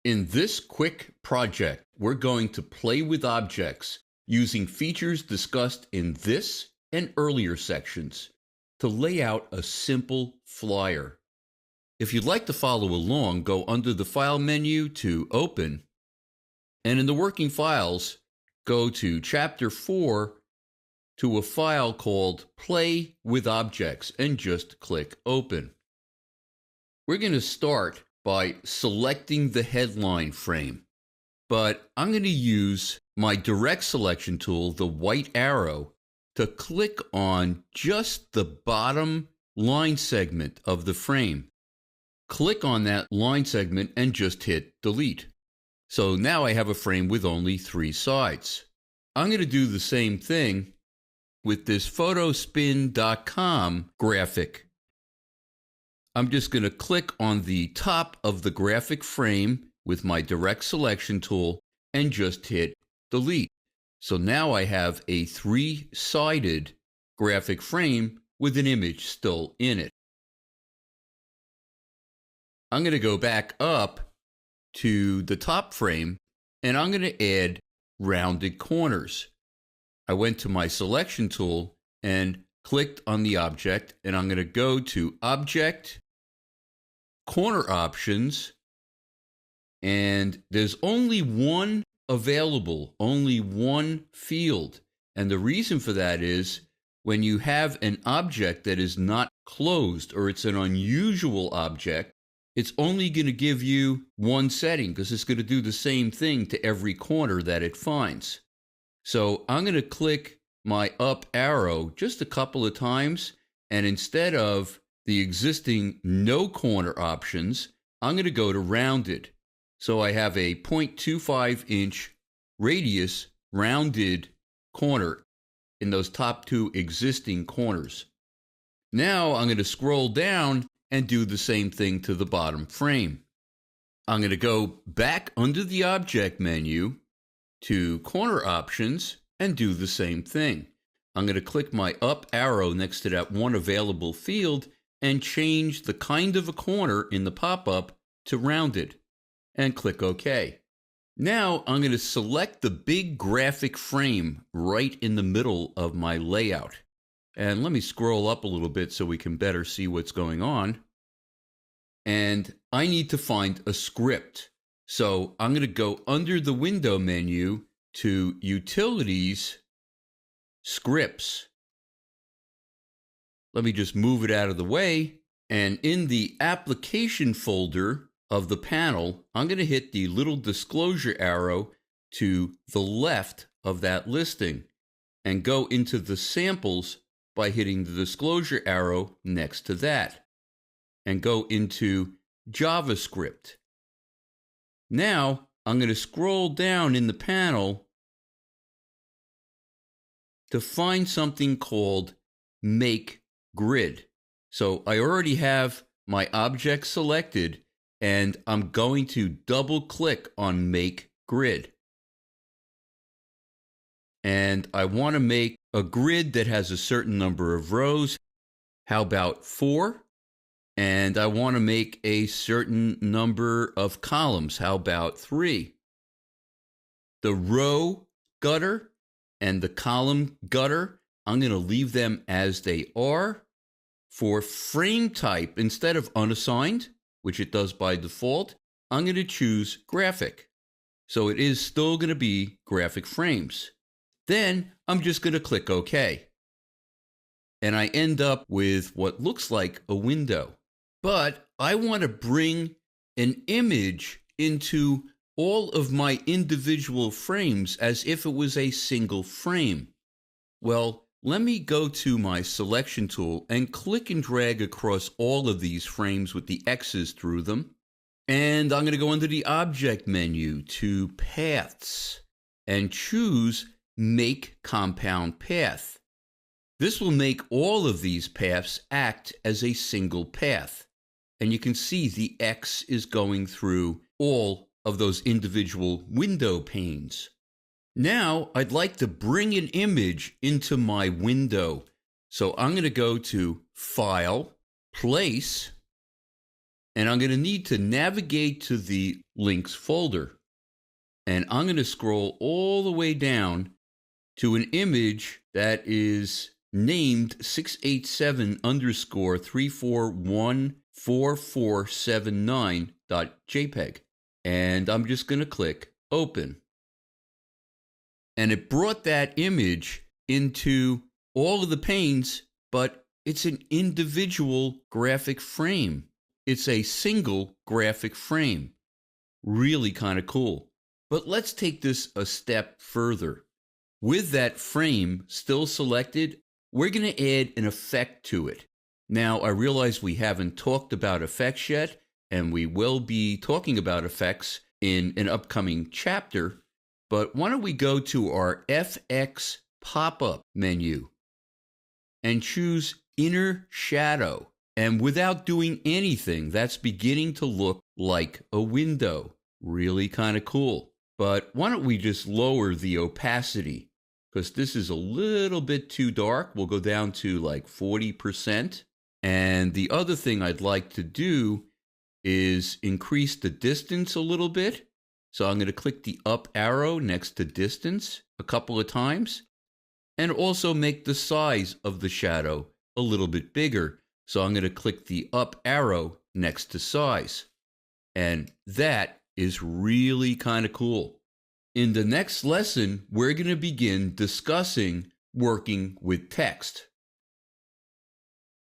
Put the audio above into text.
In this quick project, we're going to play with objects using features discussed in this and earlier sections to lay out a simple flyer. If you'd like to follow along, go under the File menu to Open, and in the Working Files, go to Chapter 4 to a file called Play with Objects and just click Open. We're going to start by selecting the headline frame, but I'm going to use my direct selection tool, the white arrow, to click on just the bottom line segment of the frame. Click on that line segment and just hit delete. So now I have a frame with only 3 sides. I'm going to do the same thing with this photospin.com graphic. I'm just going to click on the top of the graphic frame with my direct selection tool and just hit delete. So now I have a 3-sided graphic frame with an image still in it. I'm going to go back up to the top frame and I'm going to add rounded corners. I went to my selection tool and clicked on the object, and I'm going to go to Object, Corner Options, and there's only one available, only one field. And the reason for that is when you have an object that is not closed or it's an unusual object, it's only going to give you one setting because it's going to do the same thing to every corner that it finds. So I'm going to click my up arrow just a couple of times, and instead of the existing no corner options, I'm going to go to rounded. So I have a 0.25 inch radius rounded corner in those top 2 existing corners. Now I'm going to scroll down and do the same thing to the bottom frame. I'm going to go back under the object menu to corner options and do the same thing. I'm going to click my up arrow next to that one available field and change the kind of a corner in the pop-up to rounded and click OK. Now I'm going to select the big graphic frame right in the middle of my layout. And let me scroll up a little bit so we can better see what's going on. And I need to find a script. So I'm going to go under the window menu to Utilities, Scripts. Let me just move it out of the way. And in the Application folder of the panel, I'm going to hit the little disclosure arrow to the left of that listing and go into the samples by hitting the disclosure arrow next to that and go into JavaScript. Now I'm going to scroll down in the panel to find something called Make Grid. So I already have my object selected, and I'm going to double click on Make Grid. And I want to make a grid that has a certain number of rows. How about 4? And I want to make a certain number of columns. How about 3? The row gutter and the column gutter, I'm going to leave them as they are. For frame type, instead of unassigned, which it does by default, I'm going to choose graphic. So it is still going to be graphic frames. Then I'm just going to click OK. And I end up with what looks like a window. But I want to bring an image into all of my individual frames as if it was a single frame. Well, let me go to my selection tool and click and drag across all of these frames with the X's through them. And I'm going to go under the Object menu to Paths and choose Make Compound Path. This will make all of these paths act as a single path. And you can see the X is going through all of those individual window panes. Now I'd like to bring an image into my window. So I'm going to go to File, Place, And I'm going to need to navigate to the links folder. And I'm going to scroll all the way down to an image that is named 687_3414479.jpg. And I'm just going to click open. And it brought that image into all of the panes, but it's an individual graphic frame. It's a single graphic frame. Really kind of cool. But let's take this a step further. With that frame still selected, we're going to add an effect to it. Now, I realize we haven't talked about effects yet, and we will be talking about effects in an upcoming chapter, but why don't we go to our FX pop-up menu and choose Inner Shadow. And without doing anything, that's beginning to look like a window. Really kind of cool. But why don't we just lower the opacity? Because this is a little bit too dark. We'll go down to like 40%. And the other thing I'd like to do is increase the distance a little bit. So I'm going to click the up arrow next to distance a couple of times. And also make the size of the shadow a little bit bigger. So I'm going to click the up arrow next to size. And that is really kind of cool. In the next lesson, we're going to begin discussing working with text.